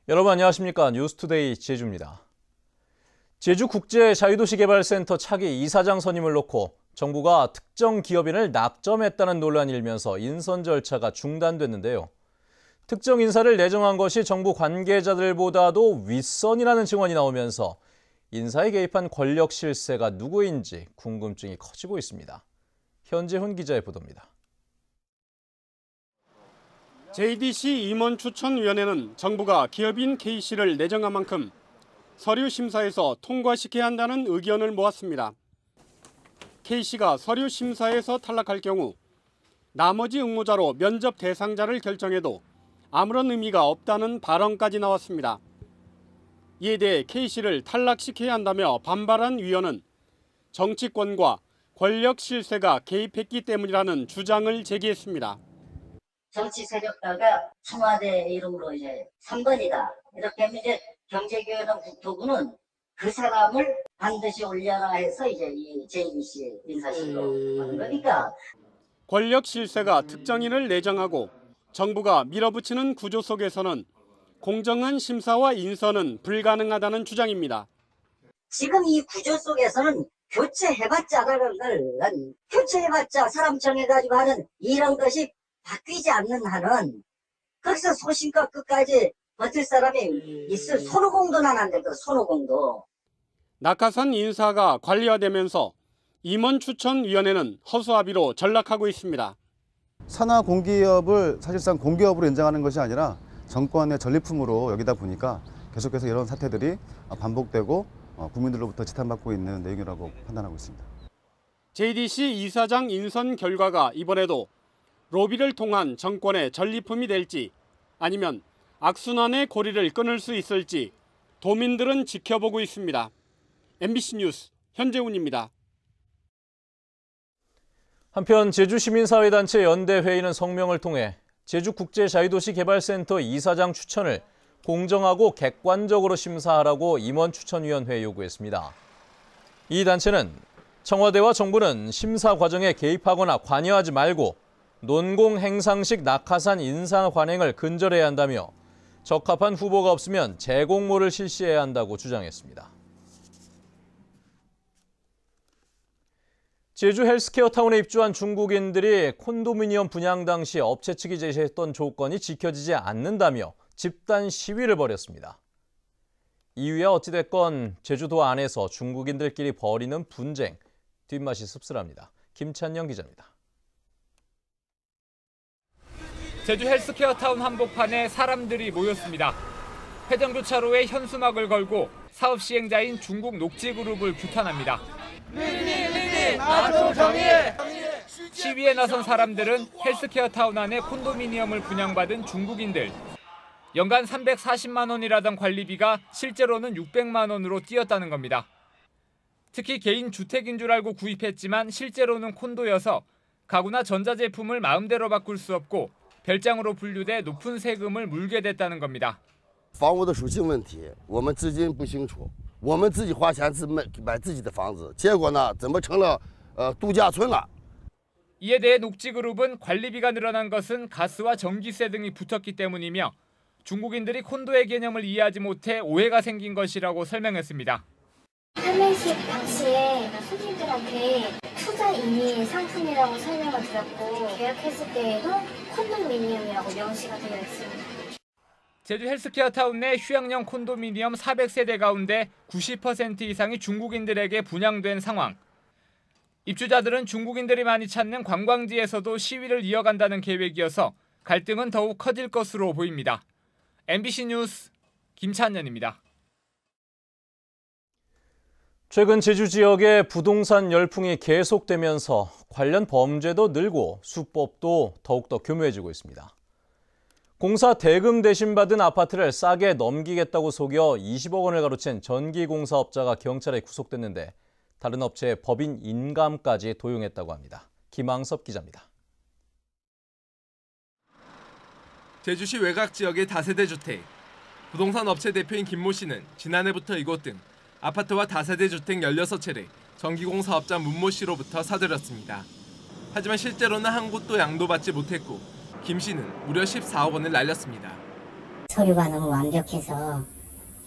여러분 안녕하십니까? 뉴스투데이 제주입니다. 제주국제자유도시개발센터 차기 이사장 선임을 놓고 정부가 특정 기업인을 낙점했다는 논란이 일면서 인선 절차가 중단됐는데요. 특정 인사를 내정한 것이 정부 관계자들보다도 윗선이라는 증언이 나오면서 인사에 개입한 권력 실세가 누구인지 궁금증이 커지고 있습니다. 현재훈 기자의 보도입니다. JDC 임원추천위원회는 정부가 기업인 K씨를 내정한 만큼 서류 심사에서 통과시켜야 한다는 의견을 모았습니다. K씨가 서류 심사에서 탈락할 경우 나머지 응모자로 면접 대상자를 결정해도 아무런 의미가 없다는 발언까지 나왔습니다. 이에 대해 K씨를 탈락시켜야 한다며 반발한 위원은 정치권과 권력 실세가 개입했기 때문이라는 주장을 제기했습니다. 정치 세력가가 청와대 이름으로 이제 3번이다. 이렇게 하면 이제 경제교회나 국토부는 그 사람을 반드시 올려라 해서 이제 이 JDC 인사실로 하는 거니까. 권력 실세가 특정인을 내정하고 정부가 밀어붙이는 구조 속에서는 공정한 심사와 인선은 불가능하다는 주장입니다. 지금 이 구조 속에서는 교체해봤자 사람 정해가지고 하는 이런 것이 바뀌지 않는 한은 거기서 소신껏 끝까지 버틸 사람이 있을 손오공도는 안 될 거야, 손오공도. 낙하산 인사가 관리화되면서 임원추천위원회는 허수아비로 전락하고 있습니다. 산하 공기업을 사실상 공기업으로 인정하는 것이 아니라 정권의 전리품으로 여기다 보니까 계속해서 이런 사태들이 반복되고 국민들로부터 지탄받고 있는 내용이라고 판단하고 있습니다. JDC 이사장 인선 결과가 이번에도 로비를 통한 정권의 전리품이 될지 아니면 악순환의 고리를 끊을 수 있을지 도민들은 지켜보고 있습니다. MBC 뉴스 현재훈입니다. 한편 제주시민사회단체 연대회의는 성명을 통해 제주국제자유도시개발센터 이사장 추천을 공정하고 객관적으로 심사하라고 임원추천위원회에 요구했습니다. 이 단체는 청와대와 정부는 심사 과정에 개입하거나 관여하지 말고 논공행상식 낙하산 인사 관행을 근절해야 한다며 적합한 후보가 없으면 재공모를 실시해야 한다고 주장했습니다. 제주 헬스케어 타운에 입주한 중국인들이 콘도미니엄 분양 당시 업체 측이 제시했던 조건이 지켜지지 않는다며 집단 시위를 벌였습니다. 이유야 어찌됐건 제주도 안에서 중국인들끼리 벌이는 분쟁, 뒷맛이 씁쓸합니다. 김찬영 기자입니다. 제주 헬스케어 타운 한복판에 사람들이 모였습니다. 회전교차로에 현수막을 걸고 사업 시행자인 중국 녹지그룹을 규탄합니다. 시위에 나선 사람들은 헬스케어 타운 안에 콘도미니엄을 분양받은 중국인들. 연간 340만 원이라던 관리비가 실제로는 600만 원으로 뛰었다는 겁니다. 특히 개인 주택인 줄 알고 구입했지만 실제로는 콘도여서 가구나 전자제품을 마음대로 바꿀 수 없고 별장으로 분류돼 높은 세금을 물게 됐다는 겁니다. 房屋的属性问题我们至今不清楚我们自己花钱买自己的房子结果呢怎么成了度假村了 이에 대해 녹지그룹은 관리비가 늘어난 것은 가스와 전기세 등이 붙었기 때문이며 중국인들이 콘도의 개념을 이해하지 못해 오해가 생긴 것이라고 설명했습니다. 판매식 당시에 손님들한테 투자 임의 상품이라고 설명을 드렸고 계약했을 때에도 콘도미니엄이라고 명시가 되어 있습니다. 제주 헬스케어 타운 내 휴양형 콘도미니엄 400세대 가운데 90% 이상이 중국인들에게 분양된 상황. 입주자들은 중국인들이 많이 찾는 관광지에서도 시위를 이어간다는 계획이어서 갈등은 더욱 커질 것으로 보입니다. MBC 뉴스 김찬현입니다. 최근 제주 지역의 부동산 열풍이 계속되면서 관련 범죄도 늘고 수법도 더욱더 교묘해지고 있습니다. 공사 대금 대신 받은 아파트를 싸게 넘기겠다고 속여 20억 원을 가로챈 전기공사업자가 경찰에 구속됐는데 다른 업체의 법인 인감까지 도용했다고 합니다. 김항섭 기자입니다. 제주시 외곽 지역의 다세대 주택. 부동산 업체 대표인 김모 씨는 지난해부터 이곳 등 아파트와 다세대 주택 16채를 전기공사업자 문모 씨로부터 사들였습니다. 하지만 실제로는 한 곳도 양도받지 못했고 김 씨는 무려 14억 원을 날렸습니다. 서류가 너무 완벽해서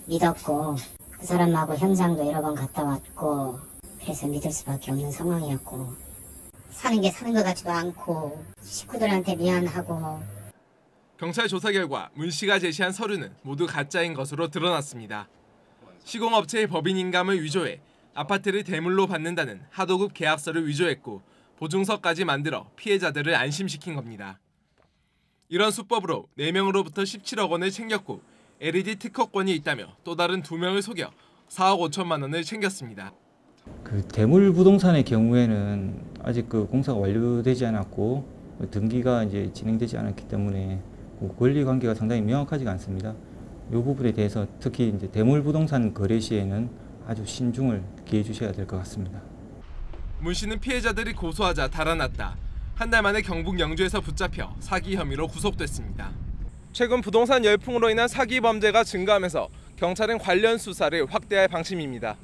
믿었고 그 사람하고 현장도 여러 번 갔다 왔고 그래서 믿을 수밖에 없는 상황이었고 사는 게 사는 것 같지도 않고 식구들한테 미안하고. 경찰 조사 결과 문 씨가 제시한 서류는 모두 가짜인 것으로 드러났습니다. 시공업체의 법인 인감을 위조해 아파트를 대물로 받는다는 하도급 계약서를 위조했고 보증서까지 만들어 피해자들을 안심시킨 겁니다. 이런 수법으로 4명으로부터 17억 원을 챙겼고 LED 특허권이 있다며 또 다른 2명을 속여 4억 5천만 원을 챙겼습니다. 그 대물 부동산의 경우에는 아직 그 공사가 완료되지 않았고 등기가 이제 진행되지 않았기 때문에 권리 관계가 상당히 명확하지가 않습니다. 이 부분에 대해서 특히 이제 대물 부동산 거래 시에는 아주 신중을 기해 주셔야 될 것 같습니다. 문 씨는 피해자들이 고소하자 달아났다. 한 달 만에 경북 영주에서 붙잡혀 사기 혐의로 구속됐습니다. 최근 부동산 열풍으로 인한 사기 범죄가 증가하면서 경찰은 관련 수사를 확대할 방침입니다.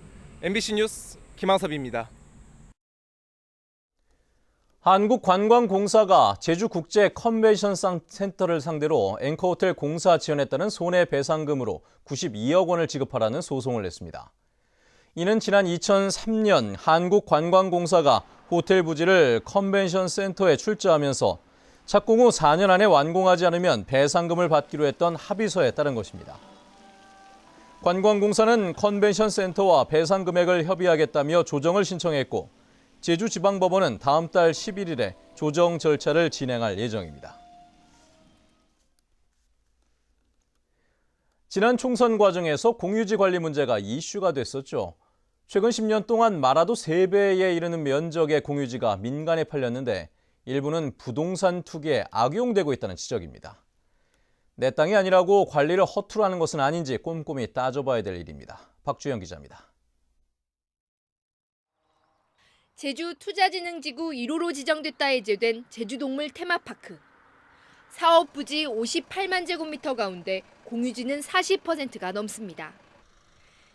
MBC 뉴스 김항섭입니다. 한국관광공사가 제주국제 컨벤션 센터를 상대로 앵커호텔 공사 지연했다는 손해배상금으로 92억 원을 지급하라는 소송을 냈습니다. 이는 지난 2003년 한국관광공사가 호텔 부지를 컨벤션 센터에 출자하면서 착공 후 4년 안에 완공하지 않으면 배상금을 받기로 했던 합의서에 따른 것입니다. 관광공사는 컨벤션 센터와 배상 금액을 협의하겠다며 조정을 신청했고 제주지방법원은 다음 달 11일에 조정 절차를 진행할 예정입니다. 지난 총선 과정에서 공유지 관리 문제가 이슈가 됐었죠. 최근 10년 동안 마라도 3배에 이르는 면적의 공유지가 민간에 팔렸는데 일부는 부동산 투기에 악용되고 있다는 지적입니다. 내 땅이 아니라고 관리를 허투루 하는 것은 아닌지 꼼꼼히 따져봐야 될 일입니다. 박주영 기자입니다. 제주투자진흥지구 1호로 지정됐다 해제된 제주동물 테마파크. 사업 부지 58만 제곱미터 가운데 공유지는 40%가 넘습니다.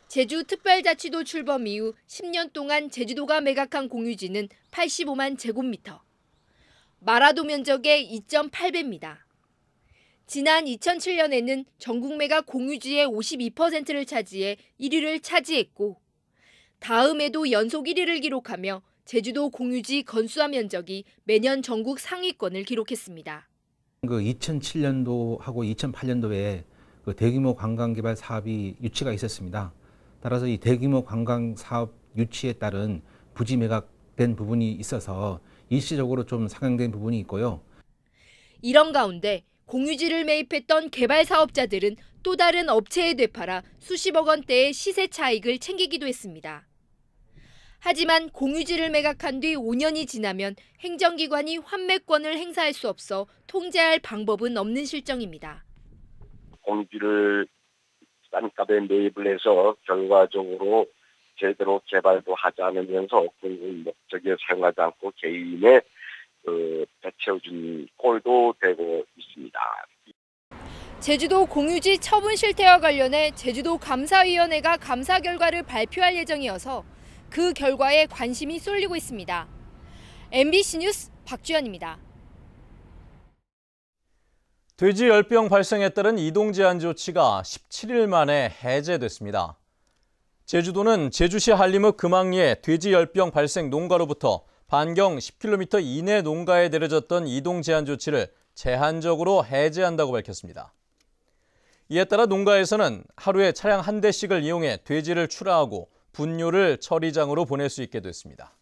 제주특별자치도 출범 이후 10년 동안 제주도가 매각한 공유지는 85만 제곱미터. 마라도 면적의 2.8배입니다. 지난 2007년에는 전국 매각 공유지의 52%를 차지해 1위를 차지했고 다음에도 연속 1위를 기록하며 제주도 공유지 건수화 면적이 매년 전국 상위권을 기록했습니다. 그 2007년도하고 2008년도에 그 대규모 관광개발 사업이 유치가 있었습니다. 따라서 이 대규모 관광 사업 유치에 따른 부지 매각된 부분이 있어서 일시적으로 좀 상향된 부분이 있고요. 이런 가운데 공유지를 매입했던 개발 사업자들은 또 다른 업체에 되팔아 수십억 원대의 시세 차익을 챙기기도 했습니다. 하지만 공유지를 매각한 뒤 5년이 지나면 행정기관이 환매권을 행사할 수 없어 통제할 방법은 없는 실정입니다. 공유지를 싼 값에 매입을 해서 결과적으로 제대로 개발도 하지 않으면서 공공 목적에 사용하지 않고 개인의 배채워준 꼴도 되고 있습니다. 제주도 공유지 처분 실태와 관련해 제주도 감사위원회가 감사 결과를 발표할 예정이어서 그 결과에 관심이 쏠리고 있습니다. MBC 뉴스 박주연입니다. 돼지 열병 발생에 따른 이동 제한 조치가 17일 만에 해제됐습니다. 제주도는 제주시 한림읍 금왕리의 돼지 열병 발생 농가로부터 반경 10km 이내 농가에 내려졌던 이동 제한 조치를 제한적으로 해제한다고 밝혔습니다. 이에 따라 농가에서는 하루에 차량 한 대씩을 이용해 돼지를 출하하고 분뇨를 처리장으로 보낼 수 있게 됐습니다.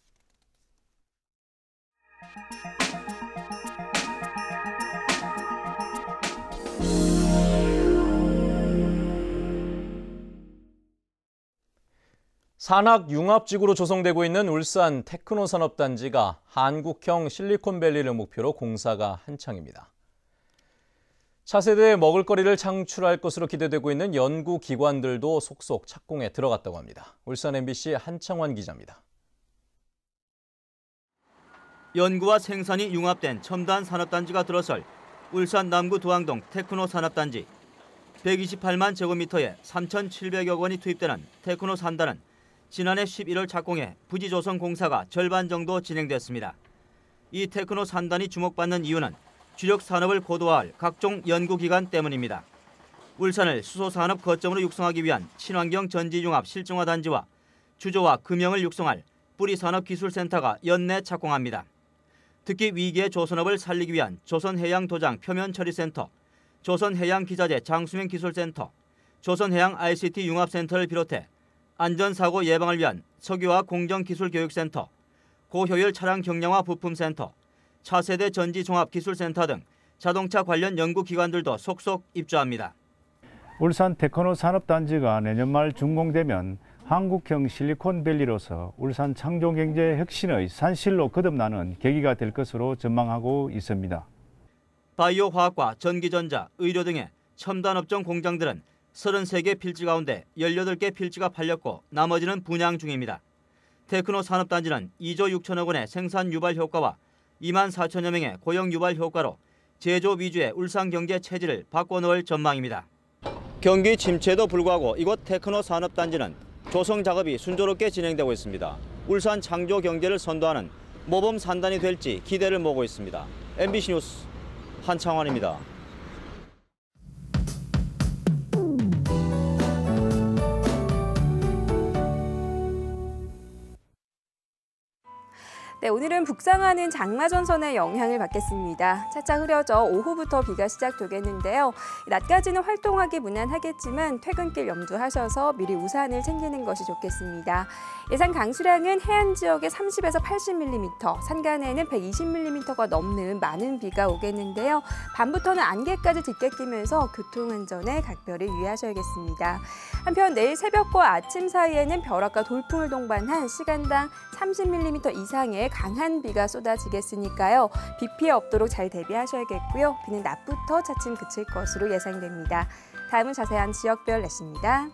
산학융합지구로 조성되고 있는 울산 테크노 산업단지가 한국형 실리콘밸리를 목표로 공사가 한창입니다. 차세대의 먹을거리를 창출할 것으로 기대되고 있는 연구기관들도 속속 착공에 들어갔다고 합니다. 울산 MBC 한창환 기자입니다. 연구와 생산이 융합된 첨단 산업단지가 들어설 울산 남구 도항동 테크노 산업단지. 128만 제곱미터에 3,700여 원이 투입되는 테크노 3단은 지난해 11월 착공해 부지 조성 공사가 절반 정도 진행됐습니다. 이 테크노 3단이 주목받는 이유는 주력 산업을 고도화할 각종 연구기관 때문입니다. 울산을 수소산업 거점으로 육성하기 위한 친환경 전지융합 실증화 단지와 주조와 금형을 육성할 뿌리산업기술센터가 연내 착공합니다. 특히 위기의 조선업을 살리기 위한 조선해양도장 표면처리센터, 조선해양기자재 장수명기술센터, 조선해양 ICT 융합센터를 비롯해 안전사고 예방을 위한 석유화 공정기술교육센터, 고효율 차량 경량화 부품센터, 차세대 전지종합기술센터 등 자동차 관련 연구기관들도 속속 입주합니다. 울산 테크노 산업단지가 내년 말 준공되면 한국형 실리콘밸리로서 울산 창조경제 혁신의 산실로 거듭나는 계기가 될 것으로 전망하고 있습니다. 바이오 화학과 전기전자, 의료 등의 첨단 업종 공장들은 33개 필지 가운데 18개 필지가 팔렸고 나머지는 분양 중입니다. 테크노 산업단지는 2조 6천억 원의 생산 유발 효과와 2만 4천여 명의 고용 유발 효과로 제조 위주의 울산 경제 체질을 바꿔놓을 전망입니다. 경기 침체에도 불구하고 이곳 테크노 산업단지는 조성 작업이 순조롭게 진행되고 있습니다. 울산 창조 경제를 선도하는 모범 산단이 될지 기대를 모으고 있습니다. MBC 뉴스 한창원입니다. 네, 오늘은 북상하는 장마전선의 영향을 받겠습니다. 차차 흐려져 오후부터 비가 시작되겠는데요. 낮까지는 활동하기 무난하겠지만 퇴근길 염두하셔서 미리 우산을 챙기는 것이 좋겠습니다. 예상 강수량은 해안 지역에 30에서 80mm, 산간에는 120mm가 넘는 많은 비가 오겠는데요. 밤부터는 안개까지 짙게 끼면서 교통안전에 각별히 유의하셔야겠습니다. 한편 내일 새벽과 아침 사이에는 벼락과 돌풍을 동반한 시간당 30mm 이상의 강한 비가 쏟아지겠으니까요. 비 피해 없도록 잘 대비하셔야겠고요. 비는 낮부터 차츰 그칠 것으로 예상됩니다. 다음은 자세한 지역별 날씨입니다.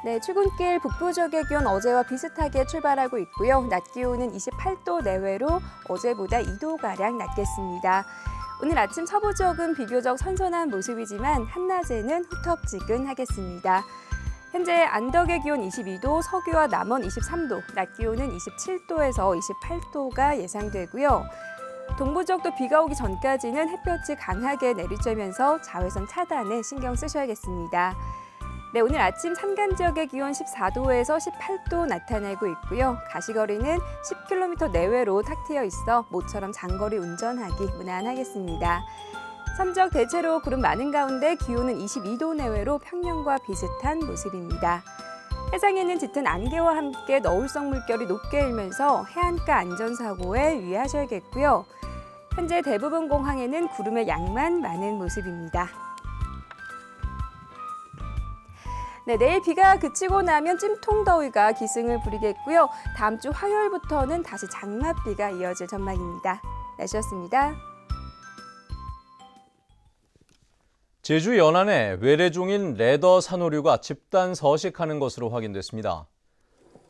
네, 출근길 북부 지역의 기온 어제와 비슷하게 출발하고 있고요. 낮 기온은 28도 내외로 어제보다 2도가량 낮겠습니다. 오늘 아침 서부 지역은 비교적 선선한 모습이지만 한낮에는 후텁지근하겠습니다. 현재 안덕의 기온 22도, 서귀와 남원 23도, 낮 기온은 27도에서 28도가 예상되고요. 동부 지역도 비가 오기 전까지는 햇볕이 강하게 내리쬐면서 자외선 차단에 신경 쓰셔야겠습니다. 네, 오늘 아침 산간 지역의 기온 14도에서 18도 나타내고 있고요. 가시거리는 10km 내외로 탁 트여 있어 모처럼 장거리 운전하기 무난하겠습니다. 삼적 대체로 구름 많은 가운데 기온은 22도 내외로 평년과 비슷한 모습입니다. 해상에는 짙은 안개와 함께 너울성 물결이 높게 일면서 해안가 안전사고에 유의하셔야겠고요. 현재 대부분 공항에는 구름의 양만 많은 모습입니다. 네, 내일 비가 그치고 나면 찜통더위가 기승을 부리겠고요. 다음 주 화요일부터는 다시 장맛비가 이어질 전망입니다. 날씨였습니다. 제주 연안에 외래종인 레더 산호류가 집단 서식하는 것으로 확인됐습니다.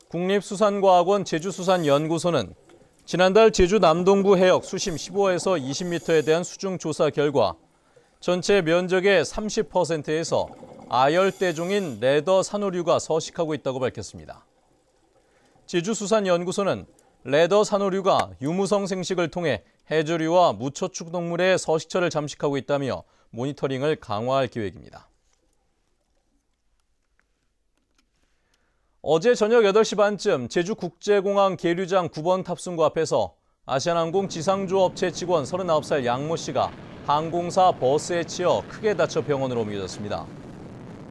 국립수산과학원 제주수산연구소는 지난달 제주 남동부 해역 수심 15에서 20m에 대한 수중 조사 결과 전체 면적의 30%에서 아열대종인 레더 산호류가 서식하고 있다고 밝혔습니다. 제주수산연구소는 레더 산호류가 유무성 생식을 통해 해조류와 무초축 동물의 서식처를 잠식하고 있다며 모니터링을 강화할 계획입니다. 어제 저녁 8시 반쯤 제주국제공항 계류장 9번 탑승구 앞에서 아시아나항공 지상조업체 직원 39살 양모 씨가 항공사 버스에 치여 크게 다쳐 병원으로 옮겨졌습니다.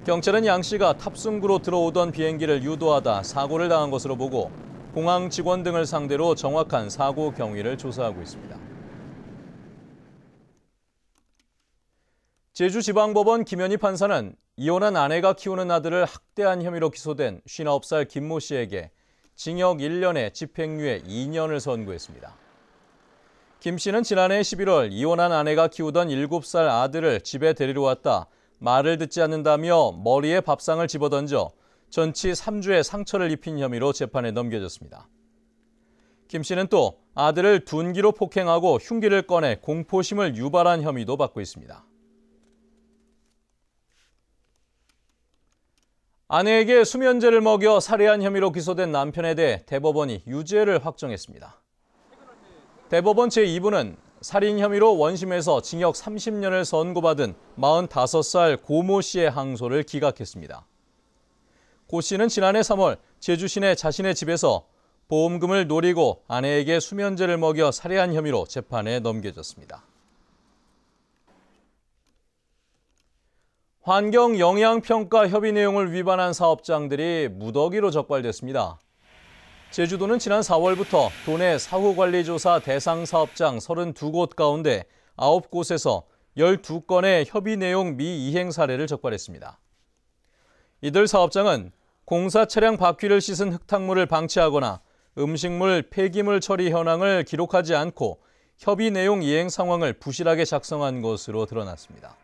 경찰은 양 씨가 탑승구로 들어오던 비행기를 유도하다 사고를 당한 것으로 보고 공항 직원 등을 상대로 정확한 사고 경위를 조사하고 있습니다. 제주지방법원 김현희 판사는 이혼한 아내가 키우는 아들을 학대한 혐의로 기소된 59살 김모 씨에게 징역 1년에 집행유예 2년을 선고했습니다. 김 씨는 지난해 11월 이혼한 아내가 키우던 7살 아들을 집에 데리러 왔다 말을 듣지 않는다며 머리에 밥상을 집어던져 전치 3주의 상처를 입힌 혐의로 재판에 넘겨졌습니다. 김 씨는 또 아들을 둔기로 폭행하고 흉기를 꺼내 공포심을 유발한 혐의도 받고 있습니다. 아내에게 수면제를 먹여 살해한 혐의로 기소된 남편에 대해 대법원이 유죄를 확정했습니다. 대법원 제2부는 살인 혐의로 원심에서 징역 30년을 선고받은 45살 고모 씨의 항소를 기각했습니다. 고 씨는 지난해 3월 제주 시내 자신의 집에서 보험금을 노리고 아내에게 수면제를 먹여 살해한 혐의로 재판에 넘겨졌습니다. 환경영향평가 협의 내용을 위반한 사업장들이 무더기로 적발됐습니다. 제주도는 지난 4월부터 도내 사후관리조사 대상 사업장 32곳 가운데 9곳에서 12건의 협의 내용 미이행 사례를 적발했습니다. 이들 사업장은 공사 차량 바퀴를 씻은 흙탕물을 방치하거나 음식물, 폐기물 처리 현황을 기록하지 않고 협의 내용 이행 상황을 부실하게 작성한 것으로 드러났습니다.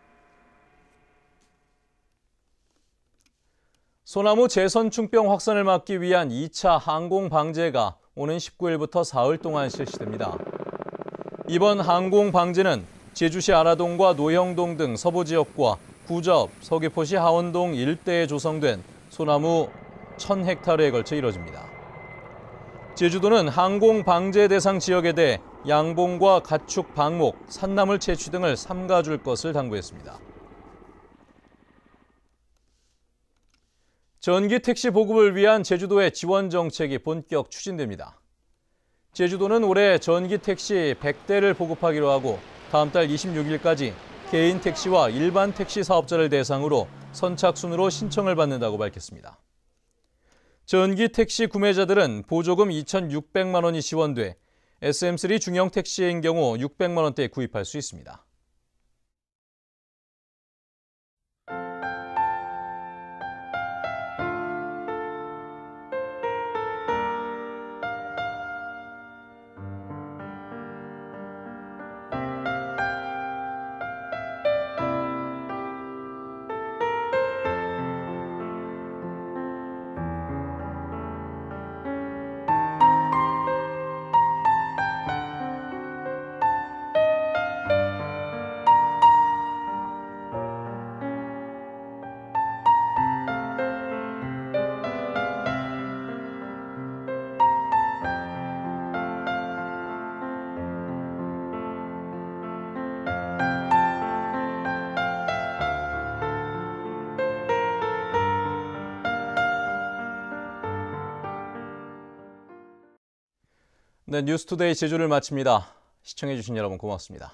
소나무 재선충병 확산을 막기 위한 2차 항공방제가 오는 19일부터 사흘 동안 실시됩니다. 이번 항공방제는 제주시 아라동과 노형동 등 서부 지역과 구저읍, 서귀포시 하원동 일대에 조성된 소나무 1,000헥타르에 걸쳐 이뤄집니다. 제주도는 항공방제 대상 지역에 대해 양봉과 가축 방목, 산나물 채취 등을 삼가줄 것을 당부했습니다. 전기 택시 보급을 위한 제주도의 지원 정책이 본격 추진됩니다. 제주도는 올해 전기 택시 100대를 보급하기로 하고 다음 달 26일까지 개인 택시와 일반 택시 사업자를 대상으로 선착순으로 신청을 받는다고 밝혔습니다. 전기 택시 구매자들은 보조금 2,600만 원이 지원돼 SM3 중형 택시인 경우 600만 원대에 구입할 수 있습니다. 네, 뉴스투데이 제주를 마칩니다. 시청해주신 여러분 고맙습니다.